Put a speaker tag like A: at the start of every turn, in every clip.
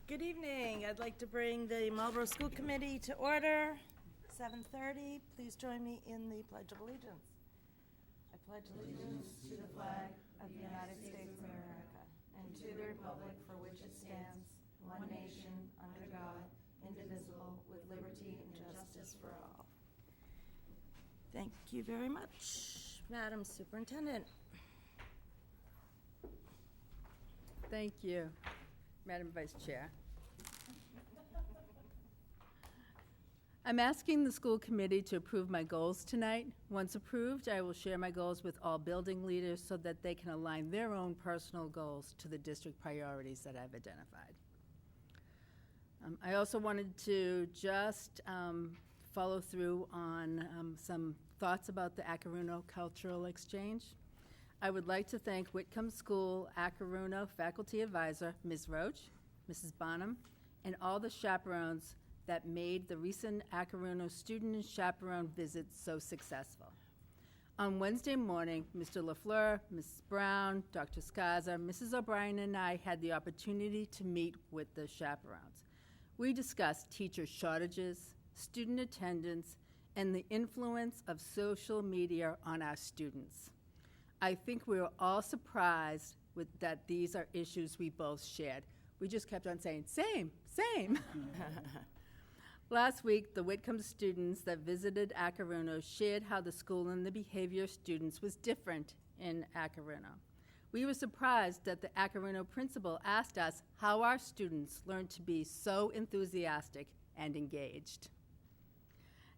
A: Good evening. I'd like to bring the Marlborough School Committee to order. 7:30. Please join me in the Pledge of Allegiance. I pledge allegiance to the flag of the United States of America and to the republic for which it stands, one nation, under God, indivisible, with liberty and justice for all. Thank you very much, Madam Superintendent.
B: Thank you, Madam Vice Chair. I'm asking the school committee to approve my goals tonight. Once approved, I will share my goals with all building leaders so that they can align their own personal goals to the district priorities that I've identified. I also wanted to just follow through on some thoughts about the Acaruno Cultural Exchange. I would like to thank Whitcomb School Acaruno Faculty Advisor, Ms. Roach, Mrs. Bonham, and all the chaperones that made the recent Acaruno student and chaperone visits so successful. On Wednesday morning, Mr. LaFleur, Mrs. Brown, Dr. Scaza, Mrs. O'Brien, and I had the opportunity to meet with the chaperones. We discussed teacher shortages, student attendance, and the influence of social media on our students. I think we were all surprised that these are issues we both shared. We just kept on saying, same, same. Last week, the Whitcomb students that visited Acaruno shared how the school and the behavior of students was different in Acaruno. We were surprised that the Acaruno principal asked us how our students learned to be so enthusiastic and engaged.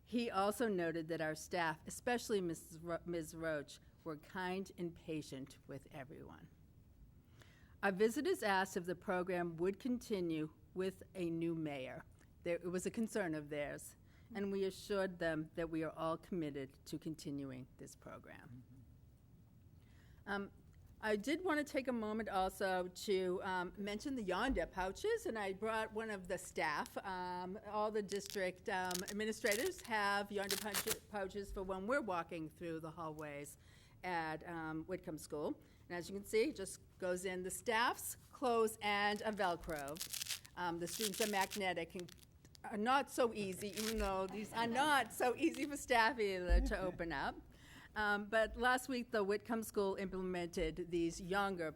B: He also noted that our staff, especially Ms. Roach, were kind and patient with everyone. Our visitors asked if the program would continue with a new mayor. It was a concern of theirs, and we assured them that we are all committed to continuing this program. I did want to take a moment also to mention the Yonder pouches, and I brought one of the staff. All the district administrators have Yonder pouches for when we're walking through the hallways at Whitcomb School. And as you can see, it just goes in the staff's clothes and a Velcro. The students are magnetic and are not so easy, even though these are not so easy for staff either to open up. But last week, the Whitcomb School implemented these Yonder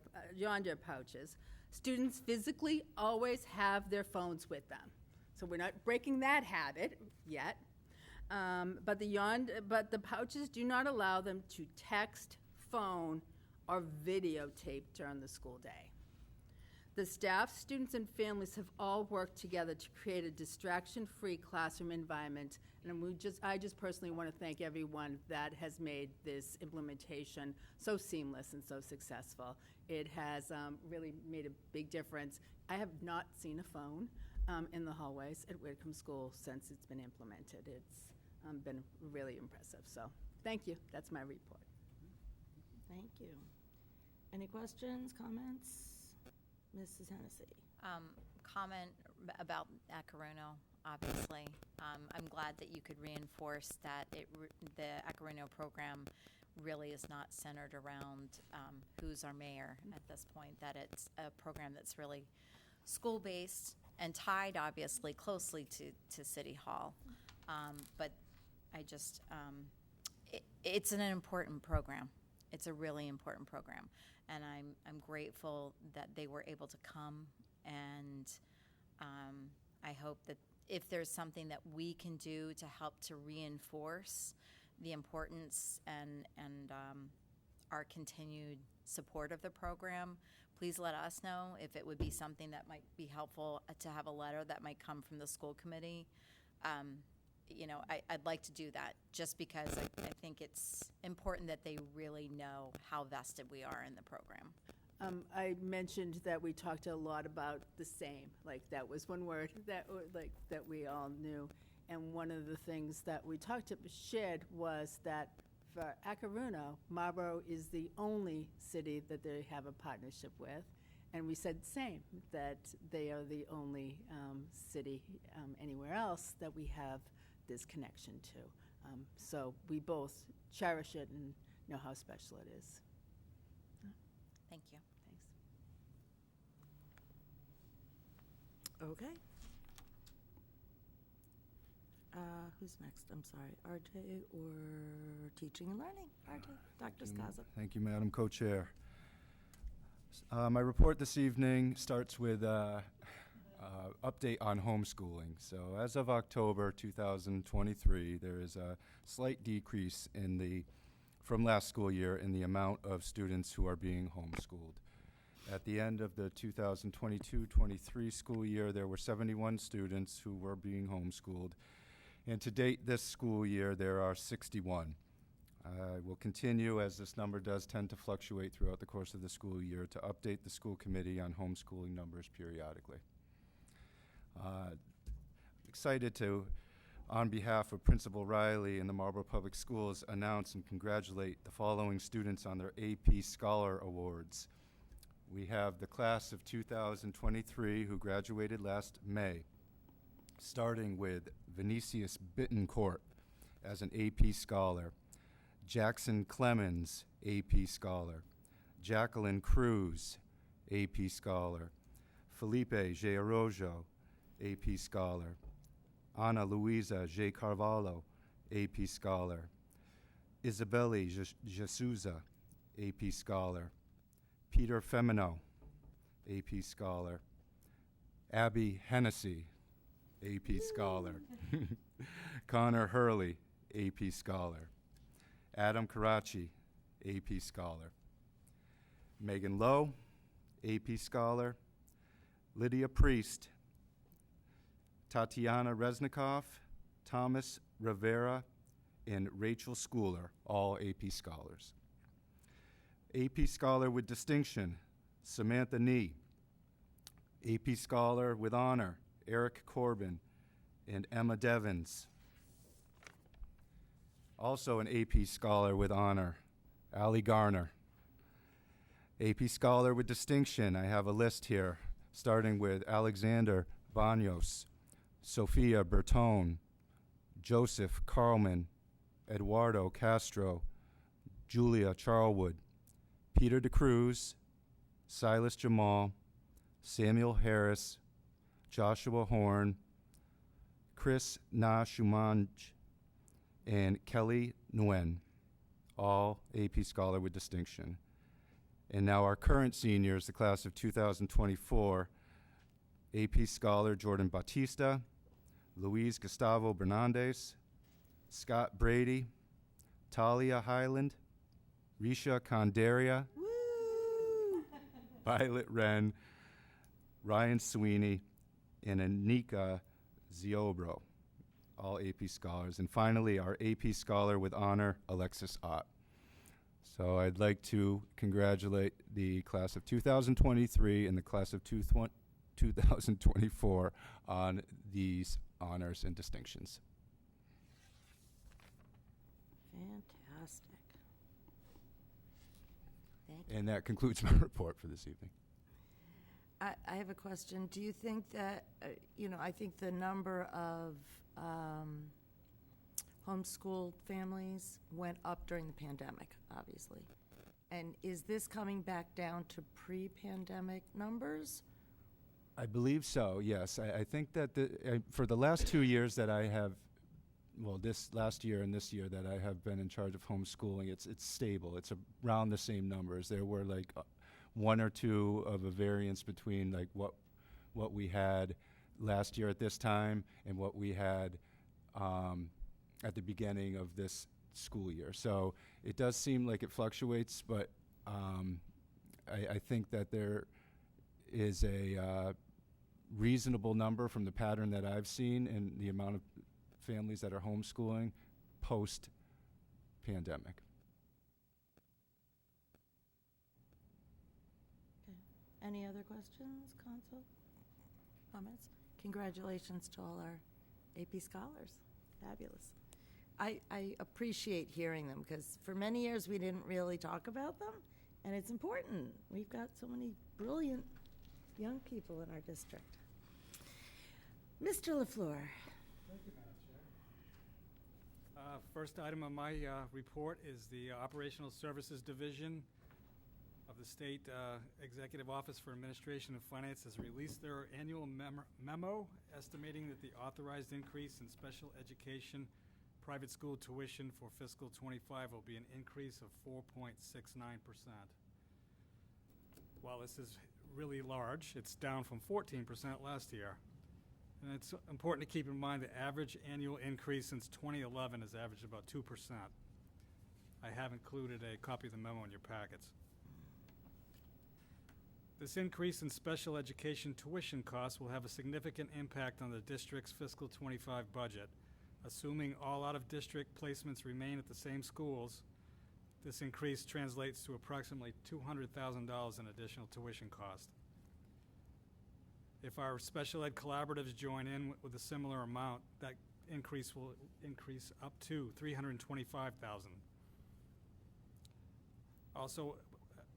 B: pouches. Students physically always have their phones with them. So we're not breaking that habit yet. But the pouches do not allow them to text, phone, or videotape during the school day. The staff, students, and families have all worked together to create a distraction-free classroom environment, and I just personally want to thank everyone that has made this implementation so seamless and so successful. It has really made a big difference. I have not seen a phone in the hallways at Whitcomb School since it's been implemented. It's been really impressive. So thank you. That's my report.
A: Thank you. Any questions, comments? Mrs. Hennessy.
C: Comment about Acaruno, obviously. I'm glad that you could reinforce that the Acaruno program really is not centered around who's our mayor at this point, that it's a program that's really school-based and tied, obviously, closely to City Hall. But I just, it's an important program. It's a really important program. And I'm grateful that they were able to come, and I hope that if there's something that we can do to help to reinforce the importance and our continued support of the program, please let us know if it would be something that might be helpful to have a letter that might come from the school committee. I'd like to do that just because I think it's important that they really know how vested we are in the program.
B: I mentioned that we talked a lot about the same, like that was one word that we all knew. And one of the things that we shared was that for Acaruno, Marlborough is the only city that they have a partnership with. And we said the same, that they are the only city anywhere else that we have this connection to. So we both cherish it and know how special it is.
C: Thank you.
B: Thanks.
A: Okay. Who's next? I'm sorry, RJ or Teaching and Learning? RJ, Dr. Skaza.
D: Thank you, Madam Co-Chair. My report this evening starts with update on homeschooling. So as of October 2023, there is a slight decrease from last school year in the amount of students who are being homeschooled. At the end of the 2022-23 school year, there were 71 students who were being homeschooled. And to date this school year, there are 61. I will continue, as this number does tend to fluctuate throughout the course of the school year, to update the school committee on homeschooling numbers periodically. Excited to, on behalf of Principal Riley and the Marlborough Public Schools, announce and congratulate the following students on their AP Scholar Awards. We have the class of 2023 who graduated last May, starting with Vinicius Bittencourt as an AP Scholar, Jackson Clemens, AP Scholar, Jacqueline Cruz, AP Scholar, Felipe J. Arrojo, AP Scholar, Ana Luisa J. Carvalho, AP Scholar, Isabelle Jesusa, AP Scholar, Peter Femino, AP Scholar, Abby Hennessy, AP Scholar, Connor Hurley, AP Scholar, Adam Karachi, AP Scholar, Megan Lowe, AP Scholar, Lydia Priest, Tatiana Resnikoff, Thomas Rivera, and Rachel Schooler, all AP Scholars. AP Scholar with distinction, Samantha Nee. AP Scholar with honor, Eric Corbin and Emma Devins. Also an AP Scholar with honor, Allie Garner. AP Scholar with distinction, I have a list here, starting with Alexander Banos, Sophia Bertone, Joseph Carlman, Eduardo Castro, Julia Charlwood, Peter DeCruz, Silas Jamal, Samuel Harris, Joshua Horn, Chris Na Shumanj, and Kelly Nguyen, all AP Scholar with distinction. And now our current seniors, the class of 2024, AP Scholar Jordan Batista, Luis Gustavo Bernandez, Scott Brady, Talia Highland, Risha Condaria, Violet Wren, Ryan Sweeney, and Anika Ziobro, all AP Scholars. And finally, our AP Scholar with honor, Alexis Ott. So I'd like to congratulate the class of 2023 and the class of 2024 on these honors and distinctions.
A: Fantastic. Thank you.
D: And that concludes my report for this evening.
A: I have a question. Do you think that, I think the number of homeschooled families went up during the pandemic, obviously. And is this coming back down to pre-pandemic numbers?
D: I believe so, yes. I think that for the last 2 years that I have, well, this last year and this year that I have been in charge of homeschooling, it's stable. It's around the same numbers. There were like one or two of a variance between like what we had last year at this time and what we had at the beginning of this school year. So it does seem like it fluctuates, but I think that there is a reasonable number from the pattern that I've seen and the amount of families that are homeschooling post-pandemic.
A: Okay. Any other questions, comments? Congratulations to all our AP Scholars. Fabulous. I appreciate hearing them because for many years we didn't really talk about them, and it's important. We've got so many brilliant young people in our district. Mr. LaFleur.
E: Thank you, Madam Chair. First item on my report is the Operational Services Division. of the State Executive Office for Administration and Finance has released their annual memo estimating that the authorized increase in special education private school tuition for fiscal '25 will be an increase of 4.69%. While this is really large, it's down from 14% last year. And it's important to keep in mind the average annual increase since 2011 has averaged about 2%. I have included a copy of the memo in your packets. This increase in special education tuition costs will have a significant impact on the district's fiscal '25 budget. Assuming all out-of-district placements remain at the same schools, this increase translates to approximately $200,000 in additional tuition cost. If our special ed collaboratives join in with a similar amount, that increase will increase up to $325,000. Also,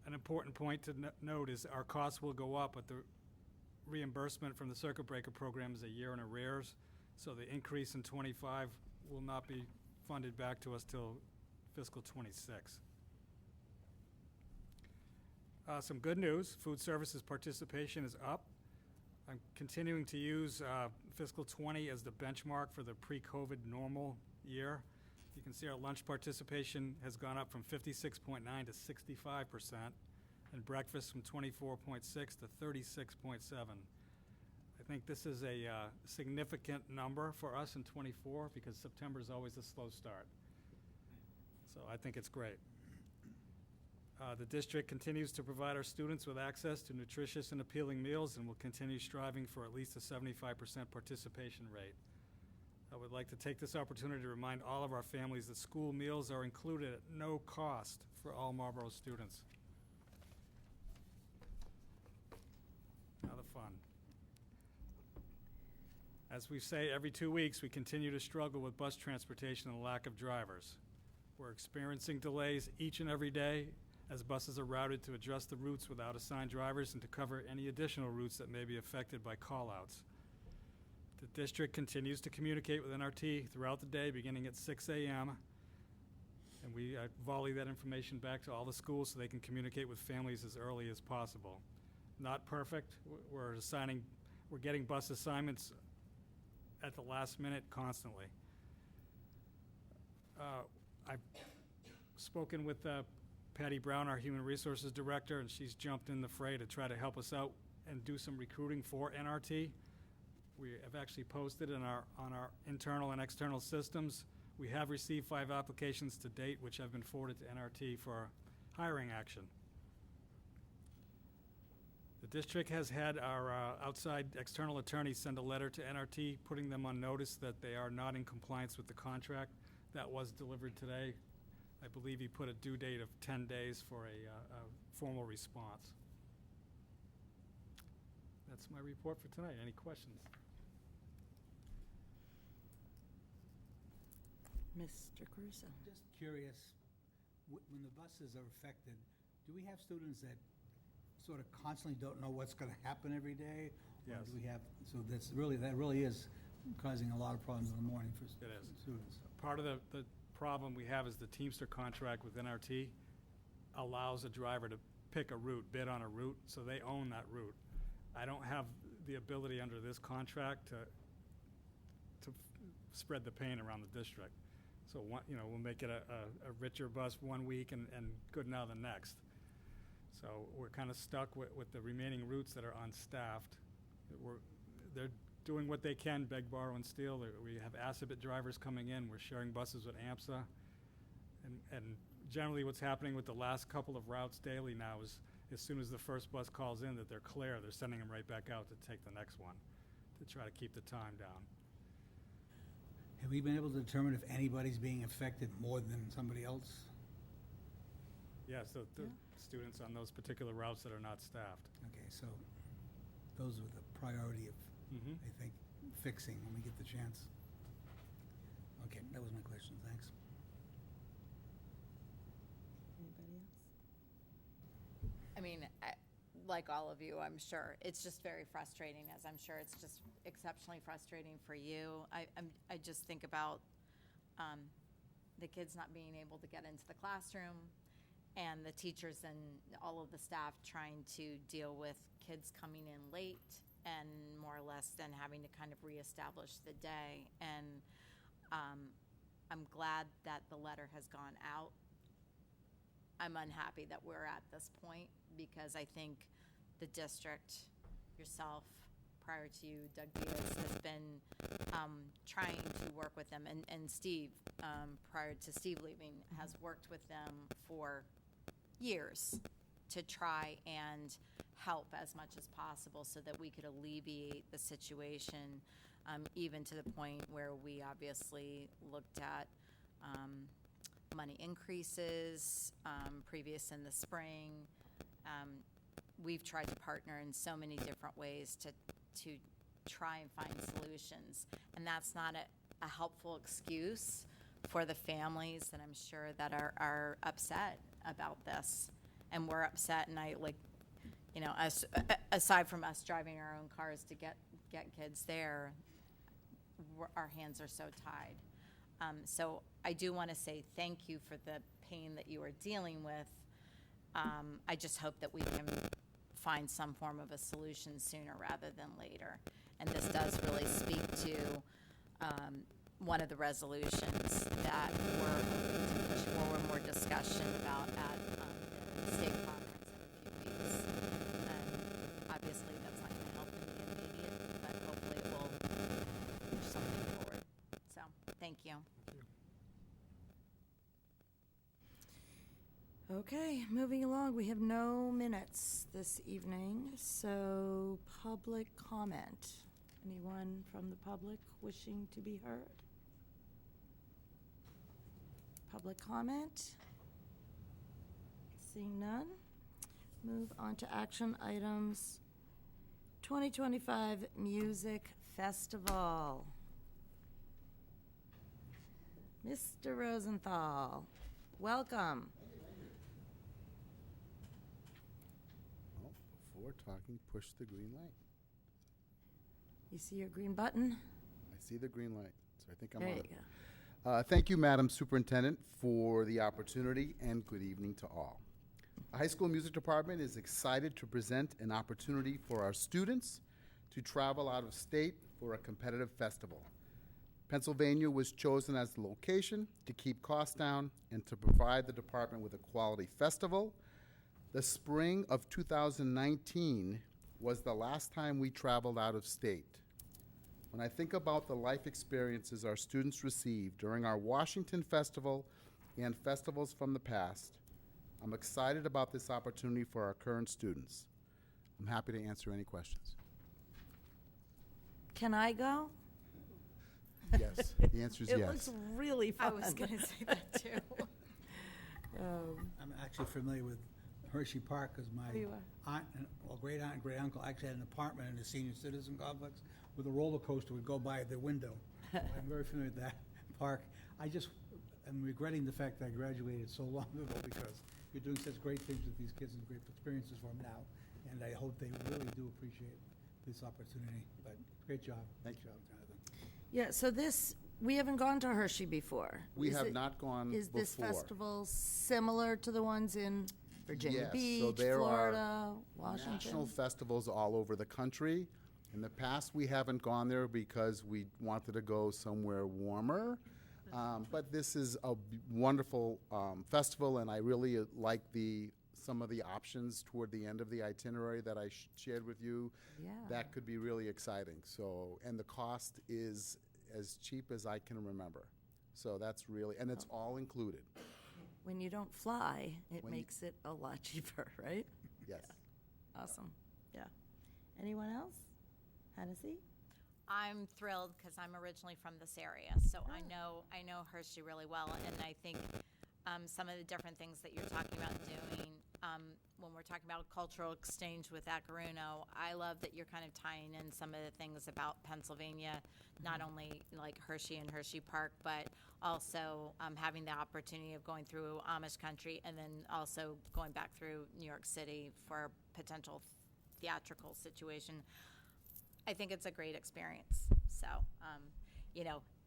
E: an important point to note is our costs will go up, but the reimbursement from the circuit breaker program is a year in arrears, so the increase in '25 will not be funded back to us till fiscal '26. Some good news, food services participation is up. I'm continuing to use fiscal '20 as the benchmark for the pre-COVID normal year. You can see our lunch participation has gone up from 56.9 to 65%, and breakfast from 24.6 to 36.7. I think this is a significant number for us in '24 because September is always a slow start. So I think it's great. The district continues to provide our students with access to nutritious and appealing meals and will continue striving for at least a 75% participation rate. I would like to take this opportunity to remind all of our families that school meals are included at no cost for all Marlborough students. Now the fun. As we say every 2 weeks, we continue to struggle with bus transportation and the lack of drivers. We're experiencing delays each and every day as buses are routed to adjust the routes without assigned drivers and to cover any additional routes that may be affected by call-outs. The district continues to communicate with NRT throughout the day, beginning at 6 a.m., and we volley that information back to all the schools so they can communicate with families as early as possible. Not perfect. We're getting bus assignments at the last minute constantly. I've spoken with Patty Brown, our Human Resources Director, and she's jumped in the fray to try to help us out and do some recruiting for NRT. We have actually posted on our internal and external systems. We have received 5 applications to date, which have been forwarded to NRT for hiring action. The district has had our outside external attorney send a letter to NRT putting them on notice that they are not in compliance with the contract. That was delivered today. I believe he put a due date of 10 days for a formal response. That's my report for tonight. Any questions?
A: Mr. Caruso.
F: Just curious, when the buses are affected, do we have students that sort of constantly don't know what's going to happen every day?
E: Yes.
F: Or do we have, so that really is causing a lot of problems in the morning for
E: It is.
F: students.
E: Part of the problem we have is the Teamster contract with NRT allows a driver to pick a route, bid on a route, so they own that route. I don't have the ability under this contract to spread the pain around the district. So we'll make it a richer bus one week and good now the next. So we're kind of stuck with the remaining routes that are unstaffed. They're doing what they can, beg, borrow, and steal. We have Assabet drivers coming in. We're sharing buses with AMSA. And generally what's happening with the last couple of routes daily now is as soon as the first bus calls in that they're clear, they're sending them right back out to take the next one to try to keep the time down.
F: Have we been able to determine if anybody's being affected more than somebody else?
E: Yes, the students on those particular routes that are not staffed.
F: Okay, so those are the priority of, I think, fixing when we get the chance. Okay, that was my question. Thanks.
A: Anybody else?
C: I mean, like all of you, I'm sure, it's just very frustrating, as I'm sure it's just exceptionally frustrating for you. I just think about the kids not being able to get into the classroom, and the teachers and all of the staff trying to deal with kids coming in late and more or less then having to kind of reestablish the day. And I'm glad that the letter has gone out. I'm unhappy that we're at this point because I think the district, yourself, prior to you, Doug Diaz, has been trying to work with them, and Steve, prior to Steve leaving, has worked with them for years to try and help as much as possible so that we could alleviate the situation, even to the point where we obviously looked at money increases previous in the spring. We've tried to partner in so many different ways to try and find solutions. And that's not a helpful excuse for the families that I'm sure that are upset about this. And we're upset, and aside from us driving our own cars to get kids there, our hands are so tied. So I do want to say thank you for the pain that you are dealing with. I just hope that we can find some form of a solution sooner rather than later. And this does really speak to one of the resolutions that we're hoping to push forward more discussion about at the state conference in a few weeks. Obviously, that's not going to help in the immediate, but hopefully it will push something forward. So, thank you.
A: Okay, moving along, we have no minutes this evening, so public comment. Anyone from the public wishing to be heard? Public comment? Seeing none, move on to action items. 2025 Music Festival. Mr. Rosenthal, welcome.
G: Well, before talking, push the green light.
A: You see your green button?
G: I see the green light, so I think I'm
A: There
G: on
A: you
G: it.
A: go.
G: Thank you, Madam Superintendent, for the opportunity, and good evening to all. The high school music department is excited to present an opportunity for our students to travel out of state for a competitive festival. Pennsylvania was chosen as the location to keep costs down and to provide the department with a quality festival. The spring of 2019 was the last time we traveled out of state. When I think about the life experiences our students received during our Washington Festival and festivals from the past, I'm excited about this opportunity for our current students. I'm happy to answer any questions.
A: Can I go?
G: Yes, the answer is
A: It
G: yes.
A: looks really
C: I
A: fun.
C: was going to say that too.
F: I'm actually familiar with Hershey Park because my
A: Oh, you are?
F: aunt, great aunt and great uncle actually had an apartment in the senior citizen complex with a roller coaster would go by their window. I'm very familiar with that park. I just am regretting the fact that I graduated so long ago because you're doing such great things with these kids and great experiences for them now. And I hope they really do appreciate this opportunity. But great job.
G: Thank
F: Great job, Jonathan.
A: Yeah, so we haven't gone to Hershey before.
G: We
A: Is
G: have
A: it-
G: not gone
A: Is this
G: before.
A: festival similar to the ones in Virginia
G: Yes, so
A: Beach,
G: there are
A: Florida, Washington?
G: National festivals all over the country. In the past, we haven't gone there because we wanted to go somewhere warmer. But this is a wonderful festival, and I really like some of the options toward the end of the itinerary that I shared with you.
A: Yeah.
G: That could be really exciting. So, and the cost is as cheap as I can remember. So that's really, and it's all included.
A: When you don't fly, it
G: When you-
A: makes it a lot cheaper, right?
G: Yes.
A: Awesome, yeah. Anyone else? Hennessy?
C: I'm thrilled because I'm originally from this area, so I know Hershey really well, and I think some of the different things that you're talking about doing when we're talking about cultural exchange with Acaruno, I love that you're kind of tying in some of the things about Pennsylvania, not only like Hershey and Hershey Park, but also having the opportunity of going through Amish country and then also going back through New York City for a potential theatrical situation. I think it's a great experience. So,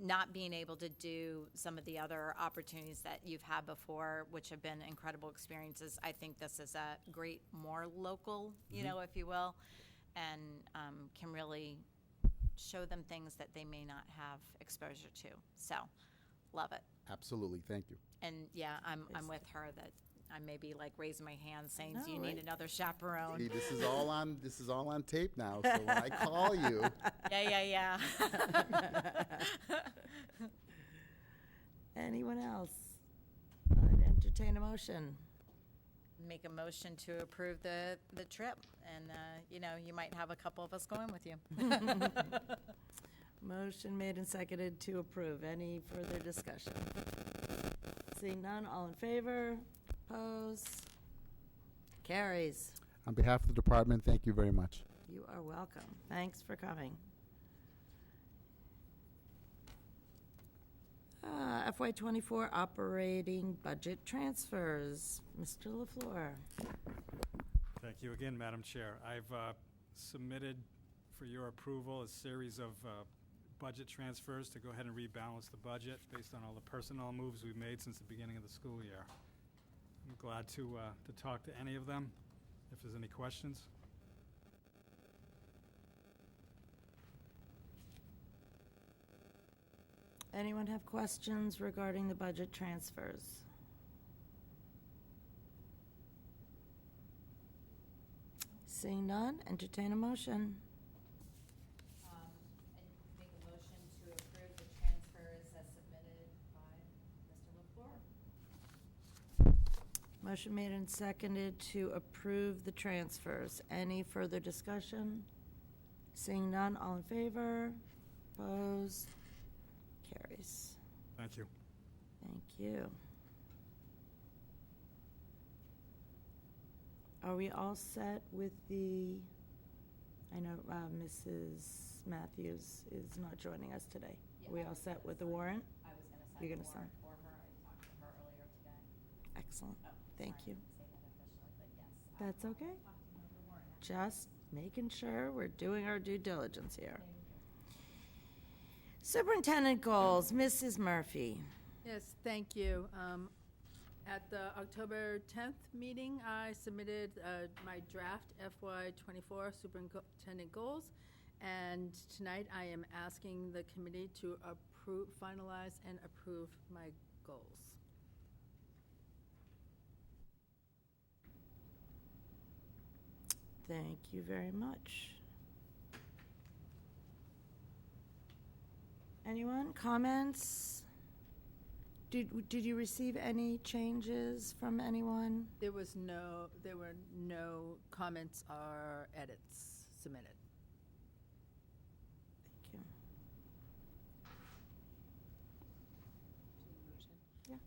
C: not being able to do some of the other opportunities that you've had before, which have been incredible experiences, I think this is a great, more local, if you will, and can really show them things that they may not have exposure to. So, love it.
G: Absolutely, thank you.
C: And yeah, I'm with her that I may be like raising my hand saying, do you
A: No,
C: need
A: right.
C: another chaperone?
G: See, this is all on tape now, so when I call you,
C: Yeah.
A: Anyone else? I'd entertain a motion.
C: Make a motion to approve the trip, and you might have a couple of us going with you.
A: Motion made and seconded to approve. Any further discussion? Seeing none, all in favor? Opposed? Carries.
G: on behalf of the department, thank you very much.
A: You are welcome. Thanks for coming. FY24 operating budget transfers. Mr. LaFleur.
E: Thank you again, Madam Chair. I've submitted for your approval a series of budget transfers to go ahead and rebalance the budget based on all the personnel moves we've made since the beginning of the school year. I'm glad to talk to any of them if there's any questions.
A: Anyone have questions regarding the budget transfers? Seeing none, entertain a motion.
C: I make a motion to approve the transfers as submitted by Mr. LaFleur.
A: Motion made and seconded to approve the transfers. Any further discussion? Seeing none, all in favor? Opposed? Carries.
E: Thank you.
A: Thank you. Are we all set with I know Mrs. Matthews is not joining us today. Are we all set with the warrant?
C: I was going to
A: You're
C: sign the
A: gonna sign.
C: warrant for her. I talked to her earlier today.
A: Excellent.
C: Oh,
A: Thank
C: sorry,
A: you.
C: I didn't say that officially, but yes.
A: That's okay.
C: Talk to her the warrant.
A: Just making sure we're doing our due diligence here. Superintendent goals, Mrs. Murphy.
B: Yes, thank you. At the October 10th meeting, I submitted my draft FY24 superintendent goals, and tonight I am asking the committee to approve, finalize, and approve my goals.
A: Thank you very much. Anyone, comments? Did you receive any changes from anyone?
B: There were no comments or edits submitted.
A: Thank you.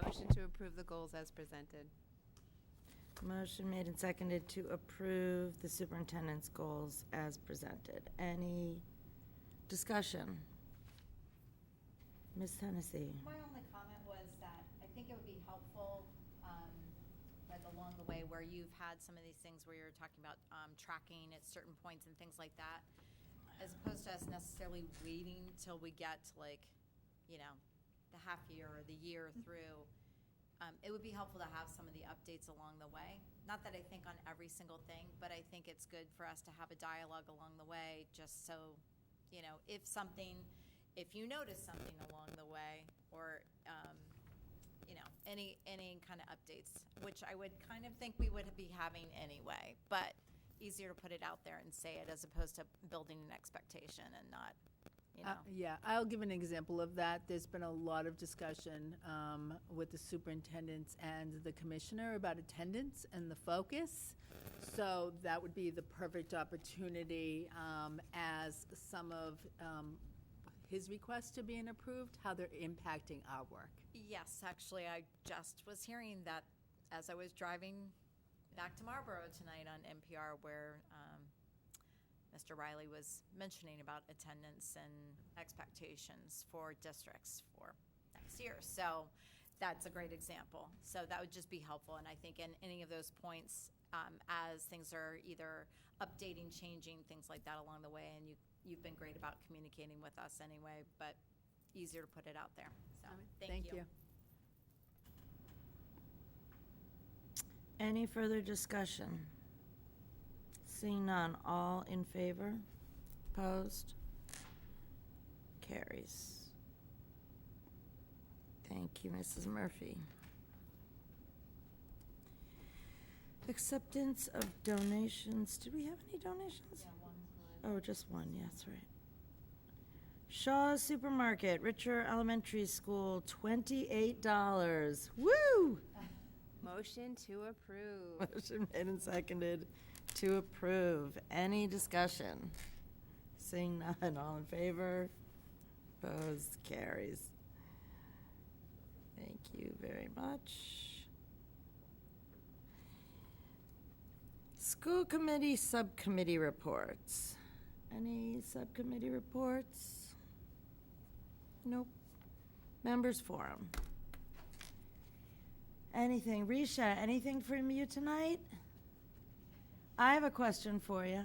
H: Motion to approve the goals as presented.
A: Motion made and seconded to approve the superintendent's goals as presented. Any discussion? Ms. Hennessy.
C: My only comment was that I think it would be helpful, like along the way where you've had some of these things where you're talking about tracking at certain points and things like that, as opposed to us necessarily waiting till we get to the half year or the year through. It would be helpful to have some of the updates along the way. Not that I think on every single thing, but I think it's good for us to have a dialogue along the way, just so, if you notice something along the way, or any kind of updates, which I would kind of think we would be having anyway, but easier to put it out there and say it as opposed to building an expectation and not,
B: Yeah, I'll give an example of that. There's been a lot of discussion with the superintendents and the commissioner about attendance and the focus. So that would be the perfect opportunity as some of his requests to being approved, how they're impacting our work.
C: Yes, actually, I just was hearing that as I was driving back to Marlborough tonight on NPR, where Mr. Riley was mentioning about attendance and expectations for districts for next year. So that's a great example. So that would just be helpful. And I think in any of those points, as things are either updating, changing, things like that along the way, and you you've been great about communicating with us anyway, but easier to put it out there. So, thank you.
A: Any further discussion? Seeing none, all in favor? Opposed? Carries. Thank you, Mrs. Murphy. Acceptance of donations. Did we have any donations? Oh, just one, yeah, that's right. Shaw's Supermarket, Richer Elementary School, $28. Woo!
H: Motion to approve.
A: Motion made and seconded to approve. Any discussion? Seeing none, all in favor? Opposed? Carries. Thank you very much. School committee subcommittee reports. Any subcommittee reports? Nope. Members forum. Anything? Risha, anything from you tonight? I have a question for you.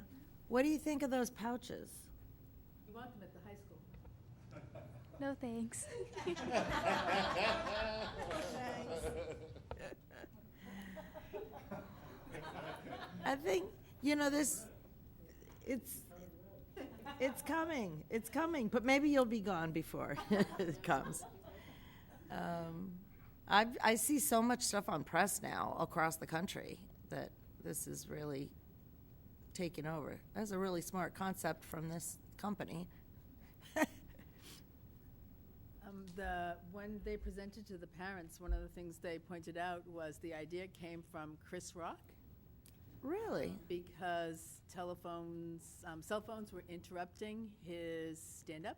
A: What do you think of those pouches?
B: You want them at the high school?
I: No thanks.
A: I think, it's coming, but maybe you'll be gone before it comes. I see so much stuff on press now across the country that this is really taking over. That's a really smart concept from this company.
B: When they presented to the parents, one of the things they pointed out was the idea came from Chris Rock.
A: Really?
B: Because cell phones were interrupting his stand-up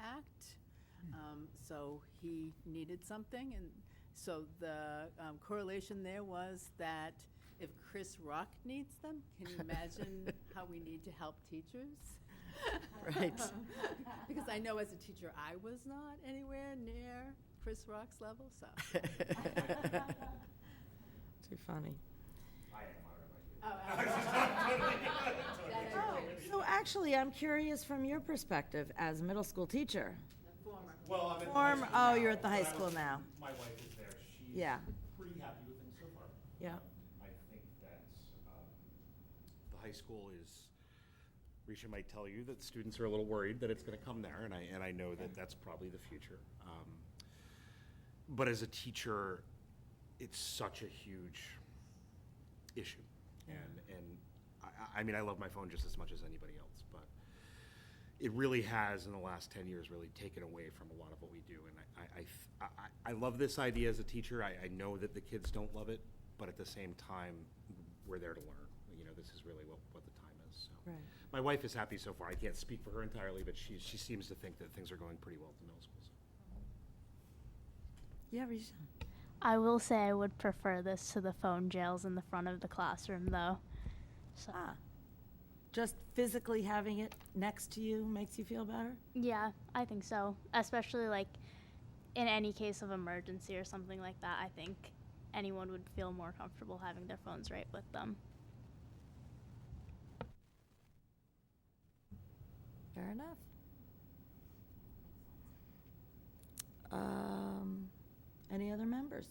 B: act. So he needed something, and so the correlation there was that if Chris Rock needs them, can you imagine how we need to help teachers?
A: Right.
B: Because I know as a teacher, I was not anywhere near Chris Rock's level, so.
A: Too funny.
B: Oh,
A: So actually, I'm curious from your perspective as a middle school teacher.
B: former.
J: Well, I'm at the high
A: Former,
J: school
A: oh,
J: now,
A: you're at the high
J: but I
A: school
J: was-
A: now.
J: My wife is there. She's
A: Yeah.
J: pretty happy with things so far.
A: Yeah.
J: I think that the high school is, Risha might tell you that students are a little worried that it's going to come there, and I know that that's probably the future. But as a teacher, it's such a huge issue. And I mean, I love my phone just as much as anybody else, but it really has, in the last 10 years, really taken away from a lot of what we do. And I love this idea as a teacher. I know that the kids don't love it, but at the same time, we're there to learn. This is really what the time is. So.
A: Right.
J: My wife is happy so far. I can't speak for her entirely, but she seems to think that things are going pretty well at the middle schools.
A: Yeah, Risha.
I: I will say I would prefer this to the phone jails in the front of the classroom, though. So,
A: Just physically having it next to you makes you feel better?
I: yeah, I think so. Especially like in any case of emergency or something like that, I think anyone would feel more comfortable having their phones right with them.
A: Fair enough. Any other members?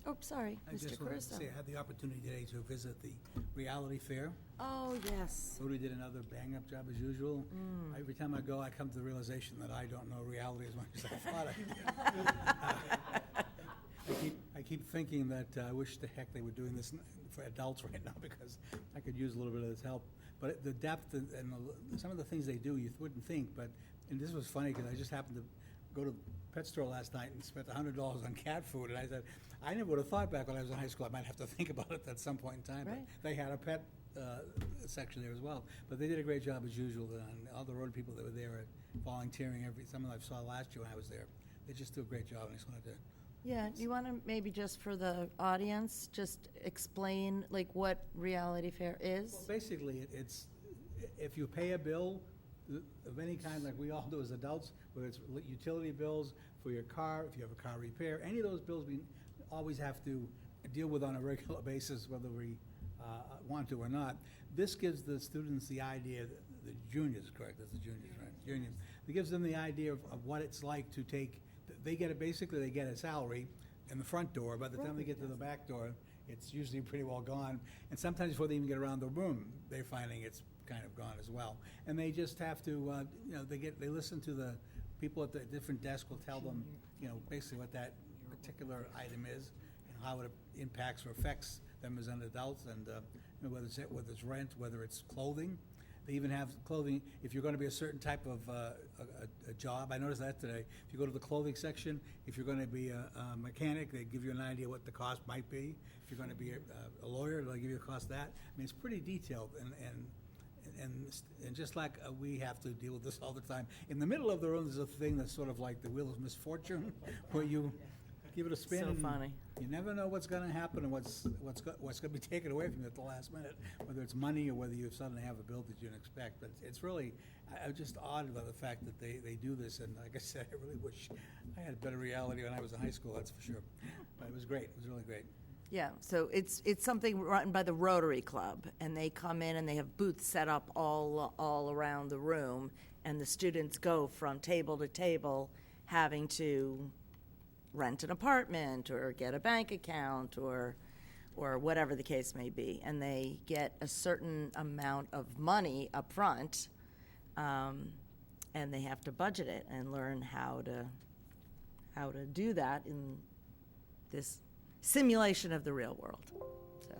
A: Oh, sorry,
F: I
A: Mr.
F: just wanted to
A: Caruso.
F: say, I had the opportunity today to visit the reality fair.
A: Oh, yes.
F: Rudy did another bang-up job as usual. Every time I go, I come to the realization that I don't know reality as much as I thought I did. I keep thinking that I wish the heck they were doing this for adults right now, because I could use a little bit of this help. But the depth and some of the things they do, you wouldn't think, and this was funny, because I just happened to go to the pet store last night and spent $100 on cat food, and I said, I never would have thought back when I was in high school I might have to think about it at some point in time.
A: Right.
F: But they had a pet section there as well. But they did a great job as usual, and all the road people that were there volunteering, someone I saw last year when I was there, they just do a great job, and I just wanted to.
A: Yeah, do you want to maybe just for the audience, just explain like what Reality Fair is?
F: Well, basically, it's, if you pay a bill of any kind, like we all do as adults, whether it's utility bills for your car, if you have a car repair, any of those bills we always have to deal with on a regular basis, whether we want to or not. This gives the students the idea, the juniors, correct, that's the juniors, right? Juniors. It gives them the idea of what it's like to take, they get basically they get a salary in the front door. By the time they get to the back door, it's usually pretty well gone. And sometimes before they even get around the room, they're finding it's kind of gone as well. And they just have to, they listen to the people at the different desks will tell them, basically what that particular item is and how it impacts or affects them as an adults, and whether it's rent, whether it's clothing. They even have clothing, if you're going to be a certain type of a job. I noticed that today. If you go to the clothing section, if you're going to be a mechanic, they give you an idea what the cost might be. If you're going to be a lawyer, they'll give you the cost of that. I mean, it's pretty detailed, and just like we have to deal with this all the time. In the middle of the room, there's a thing that's sort of like the wheel of misfortune, where you give it a spin.
A: So
F: and
A: funny.
F: You never know what's going to happen and what's going to be taken away from you at the last minute, whether it's money or whether you suddenly have a bill that you didn't expect. But it's really, I'm just awed by the fact that they do this. And like I said, I really wish I had a better reality when I was in high school, that's for sure. But it was great. It was really great.
A: Yeah, so it's something run by the Rotary Club, and they come in and they have booths set up all around the room, and the students go from table to table having to rent an apartment or get a bank account or whatever the case may be, and they get a certain amount of money up front, and they have to budget it and learn how to do that in this simulation of the real world. So,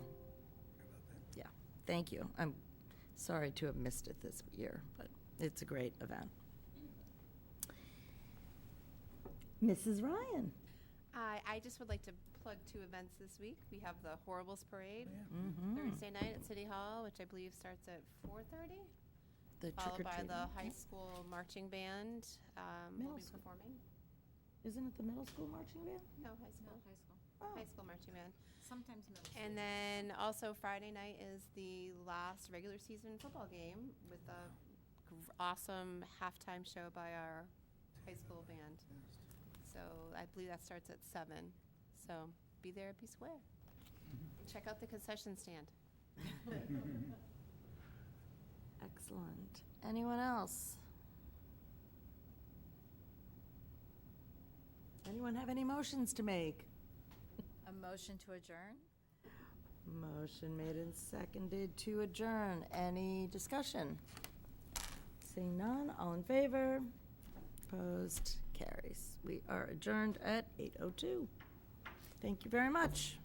A: yeah, thank you. I'm sorry to have missed it this year, but it's a great event. Mrs. Ryan.
H: I just would like to plug 2 events this week. We have the Horribles Parade
A: Mm-hmm.
H: Thursday night at City Hall, which I believe starts at 4:30.
A: The
H: Followed by
A: trick-or-treating.
H: the high school marching band will
A: Middle
H: be
A: school.
H: performing.
A: Isn't it the middle school marching band?
H: No, high school.
A: Oh.
H: High school marching band.
C: Sometimes middle school.
H: And then also Friday night is the last regular season football game with a awesome halftime show by our high school band. So I believe that starts at 7. So be there, be square. Check out the concession stand.
A: Excellent. Anyone else? Anyone have any motions to make?
C: A motion to adjourn?
A: Motion made and seconded to adjourn. Any discussion? Seeing none, all in favor? Opposed? Carries. We are adjourned at 8:02. Thank you very much.